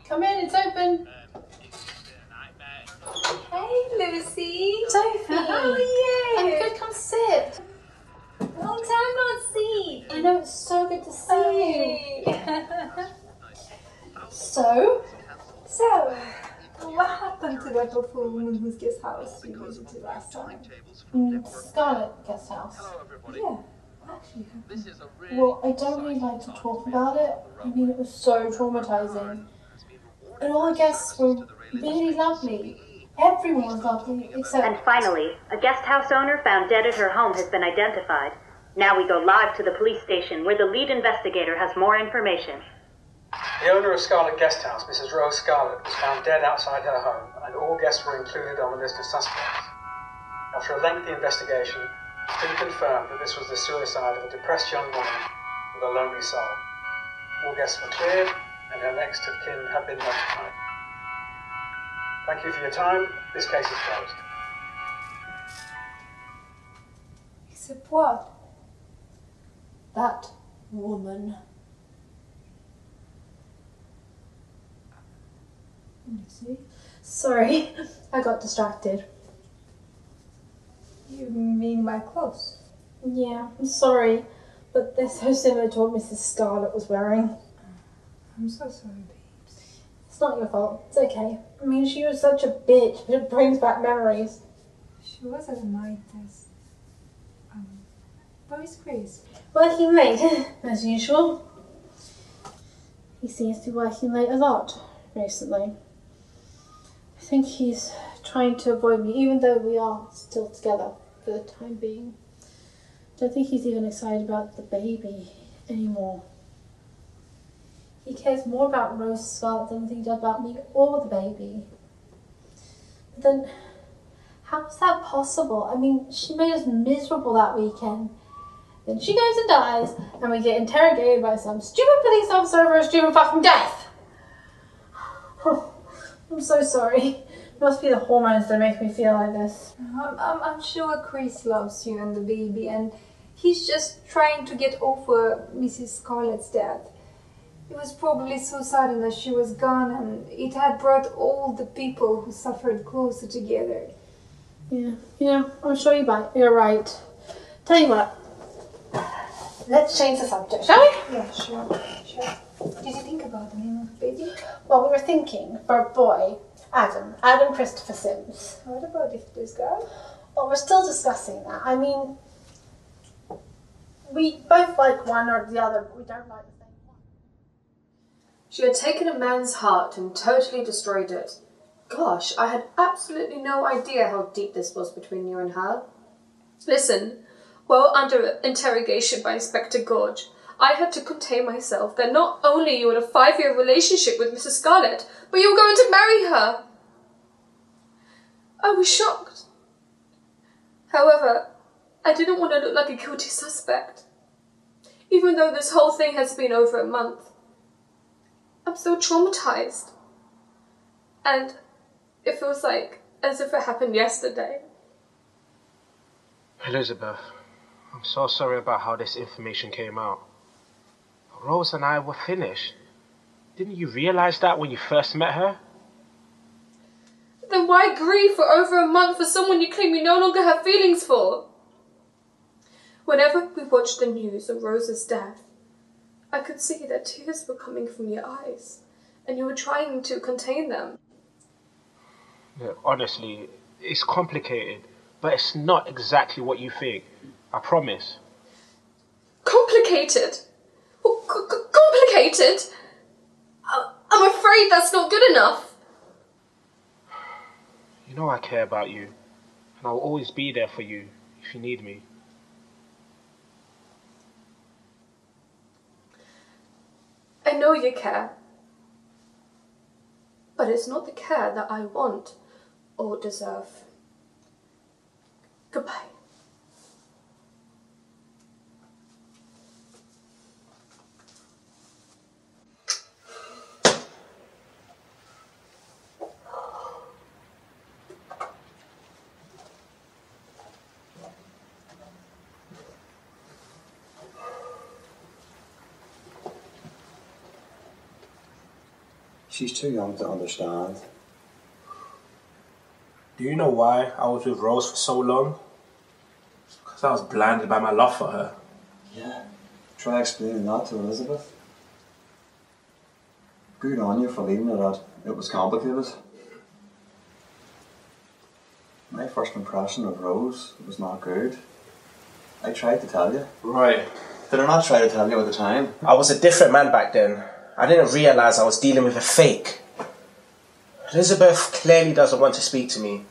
Come in, it's open. Hey, Lucy. Sophie. How are you? I'm good, come sit. Long time no see. I know, it's so good to see you. So, what happened to that little woman whose guest house you visited last time? Scarlett guest house. Yeah, actually. Well, I don't really like to talk about it. I mean, it was so traumatizing. And all the guests were really lovely. Everyone was lovely, except... And finally, a guest house owner found dead at her home has been identified. Now we go live to the police station, where the lead investigator has more information. The owner of Scarlett Guest House, Mrs. Rose Scarlett, was found dead outside her home, and all guests were included on the list of suspects. After a lengthy investigation, it's been confirmed that this was the suicide of a depressed young woman with a lonely soul. All guests were cleared, and her next of kin have been notified. Thank you for your time. This case is closed. Except what? That woman. Lucy? Sorry, I got distracted. You mean my clothes? Yeah, I'm sorry, but they're so similar to what Mrs. Scarlett was wearing. I'm so sorry, babes. It's not your fault. It's okay. I mean, she was such a bitch, but it brings back memories. She was at a night test. Where's Chris? Working late, as usual. He seems to be working late a lot recently. I think he's trying to avoid me, even though we are still together for the time being. I don't think he's even excited about the baby anymore. He cares more about Rose Scarlett than he does about me or the baby. But then, how is that possible? I mean, she made us miserable that weekend. Then she goes and dies, and we get interrogated by some stupid police officer over a stupid fucking death. I'm so sorry. It must be the hormones that make me feel like this. I'm sure Chris loves you and the baby, and he's just trying to get over Mrs. Scarlett's death. It was probably so sudden that she was gone, and it had brought all the people who suffered closer together. Yeah, I'm sure you're right. Tell you what, let's change the subject, shall we? Yeah, sure. Did you think about the name of the baby? Well, we were thinking for a boy, Adam Christopher Sims. What about if this girl? Well, we're still discussing that. I mean, We both like one or the other, but we don't like the same one. She had taken a man's heart and totally destroyed it. Gosh, I had absolutely no idea how deep this was between you and her. Listen, while under interrogation by Inspector Gorge, I had to contain myself that not only you had a 5-year relationship with Mrs. Scarlett, but you were going to marry her. I was shocked. However, I didn't want to look like a guilty suspect. Even though this whole thing has been over a month, I'm so traumatized. And it feels like as if it happened yesterday. Elizabeth, I'm so sorry about how this information came out. Rose and I were finished. Didn't you realize that when you first met her? Then why grieve for over a month for someone you claim you no longer have feelings for? Whenever we watched the news of Rose's death, I could see that tears were coming from your eyes, and you were trying to contain them. Yeah, honestly, it's complicated, but it's not exactly what you think. I promise. Complicated? Complicated? I'm afraid that's not good enough. You know I care about you, and I'll always be there for you if you need me. I know you care, but it's not the care that I want or deserve. Goodbye. She's too young to understand. Do you know why I was with Rose for so long? Because I was blinded by my love for her. Yeah, try explaining that to Elizabeth. Good on you for leaving it at it was complicated. My first impression of Rose was not good. I tried to tell you. Right. Did I not try to tell you at the time? I was a different man back then. I didn't realise I was dealing with a fake. Elizabeth clearly doesn't want to speak to me.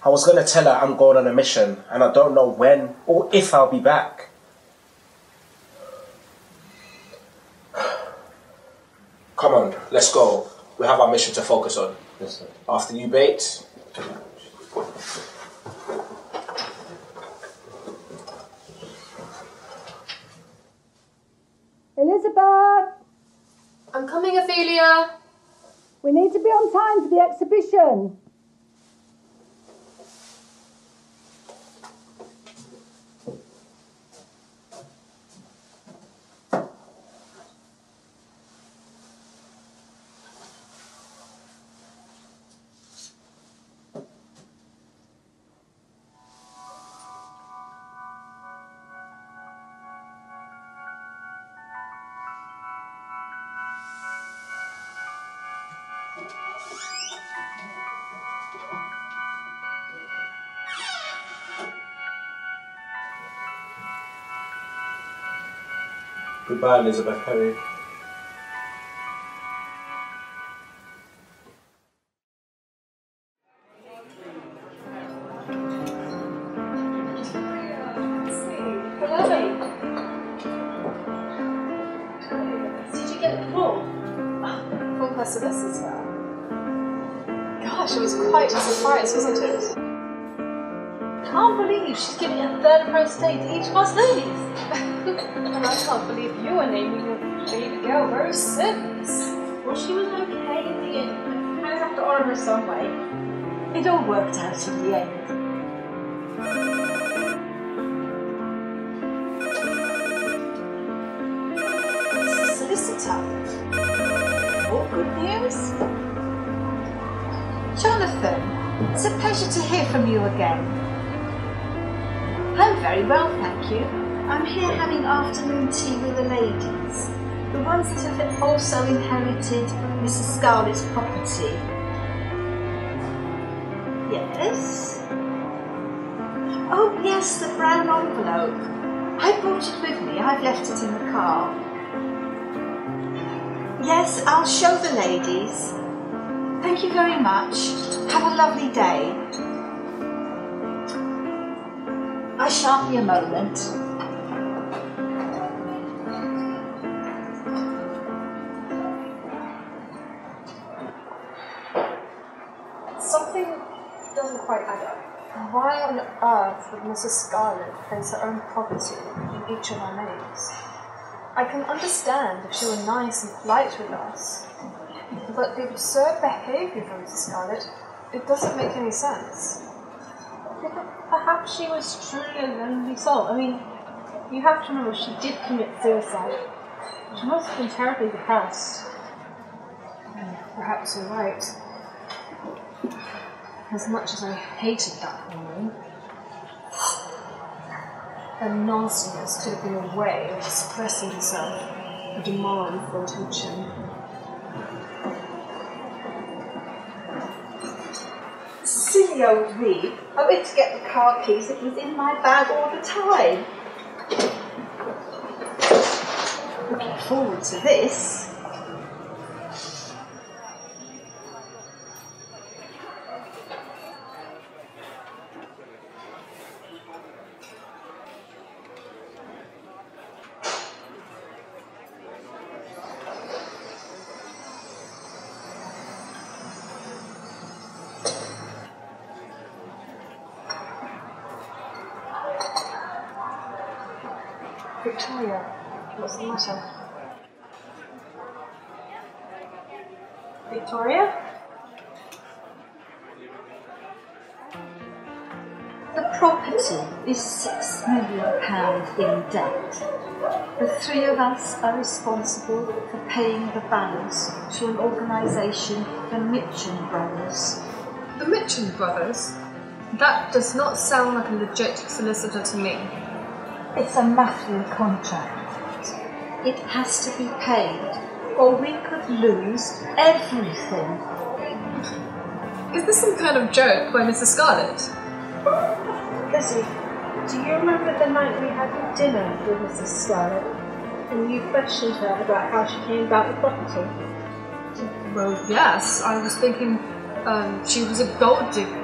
I was going to tell her I'm going on a mission and I don't know when or if I'll be back. Come on, let's go. We have our mission to focus on. Yes, sir. After you bait. Elizabeth! I'm coming, Ophelia. We need to be on time for the exhibition. Goodbye, Elizabeth Perry. Gosh, it was quite a surprise, wasn't it? Can't believe she's giving a third post date to each of us ladies. And I can't believe you are naming your baby girl Rose Sims. Well, she was okay in the end. I have to honour her some way. It all worked out in the end. Solicitor. All good news? Jonathan, it's a pleasure to hear from you again. I'm very well, thank you. I'm here having afternoon tea with the ladies, the ones that have also inherited Mrs. Scarlett's property. Yes? Oh yes, the brown envelope. I brought it with me. I've left it in the car. Yes, I'll show the ladies. Thank you very much. Have a lovely day. I shan't be a moment. Something doesn't quite add up. Why on earth would Mrs. Scarlett place her own property in each of our names? I can understand if she were nice and polite with us, but the absurd behaviour from Mrs. Scarlett, it doesn't make any sense. Perhaps she was truly a lonely soul. I mean, you have to remember she did commit suicide. She must have been terribly depressed. Perhaps you're right. As much as I hated that woman, her nastiness could have been a way of expressing herself, a demand for attention. Silly old me. I went to get the car keys. It was in my bag all the time. Looking forward to this. Victoria, what's the matter? Victoria? The property is £6 million in debt. The three of us are responsible for paying the balance to an organisation, the Mitchum Brothers. The Mitchum Brothers? That does not sound like a legit solicitor to me. It's a mafia contract. It has to be paid, or we could lose everything. Is this some kind of joke by Mrs. Scarlett? Lizzie, do you remember the night we had dinner with Mrs. Scarlett and you questioned her about how she came about the property? Well, yes. I was thinking she was a gold digger.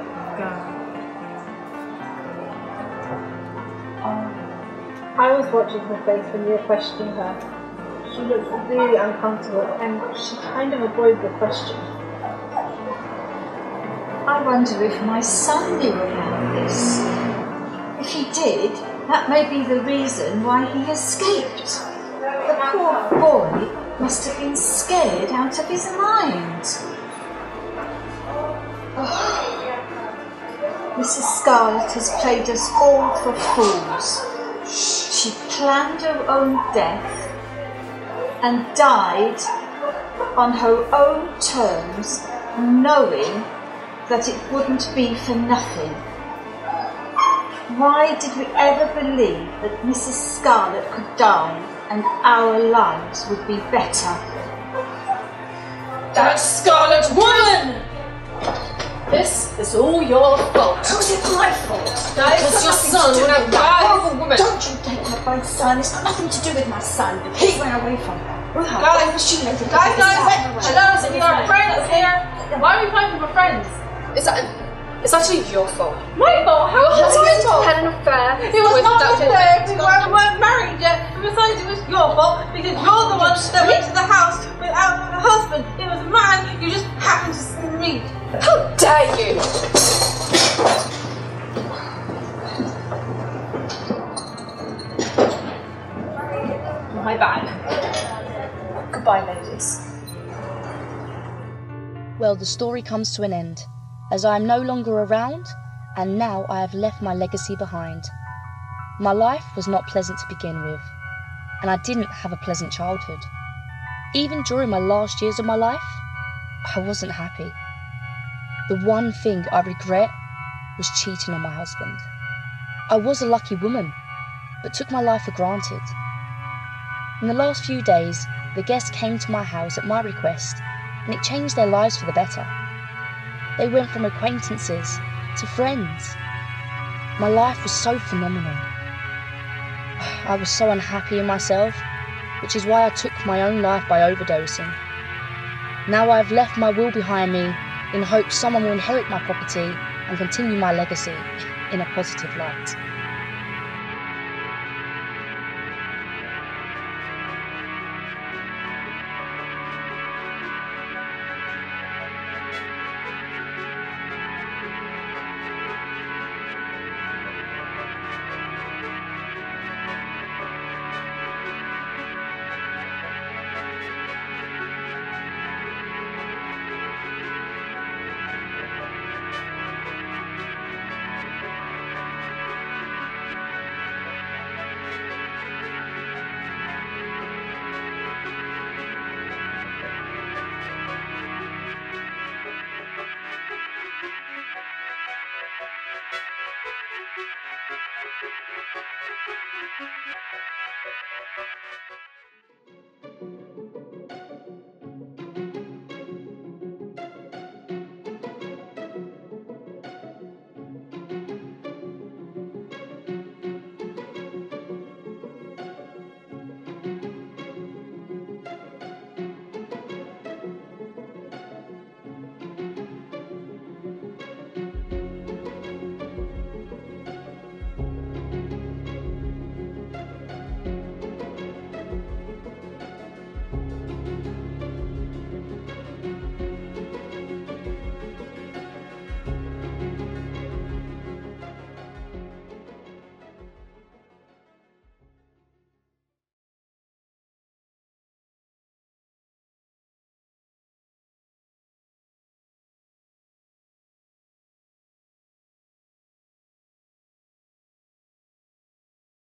I was watching her face when you were questioning her. She looked really uncomfortable and she kind of avoided the question. I wonder if my son knew about this. If he did, that may be the reason why he escaped. The poor boy must have been scared out of his mind. Oh. Mrs. Scarlett has played us all for fools. She planned her own death and died on her own terms, knowing that it wouldn't be for nothing. Why did we ever believe that Mrs. Scarlett could die and our lives would be better? That Scarlet woman! This is all your fault. How's it my fault? Because your son would have died. Horrible woman. Don't you take my son. It's got nothing to do with my son. He ran away from her. Guys, hello, we are friends here. Why are we fighting for friends? It's actually your fault. My fault? How was it my fault? Had an affair. It was not an affair. We weren't married yet. And besides, it was your fault because you're the one that went to the house without a husband. It was a man you just happened to meet. How dare you! My bad. Goodbye, ladies. Well, the story comes to an end, as I am no longer around, and now I have left my legacy behind. My life was not pleasant to begin with, and I didn't have a pleasant childhood. Even during my last years of my life, I wasn't happy. The one thing I regret was cheating on my husband. I was a lucky woman, but took my life for granted. In the last few days, the guests came to my house at my request, and it changed their lives for the better. They went from acquaintances to friends. My life was so phenomenal. I was so unhappy in myself, which is why I took my own life by overdosing. Now I've left my will behind me in hopes someone will inherit my property and continue my legacy in a positive light.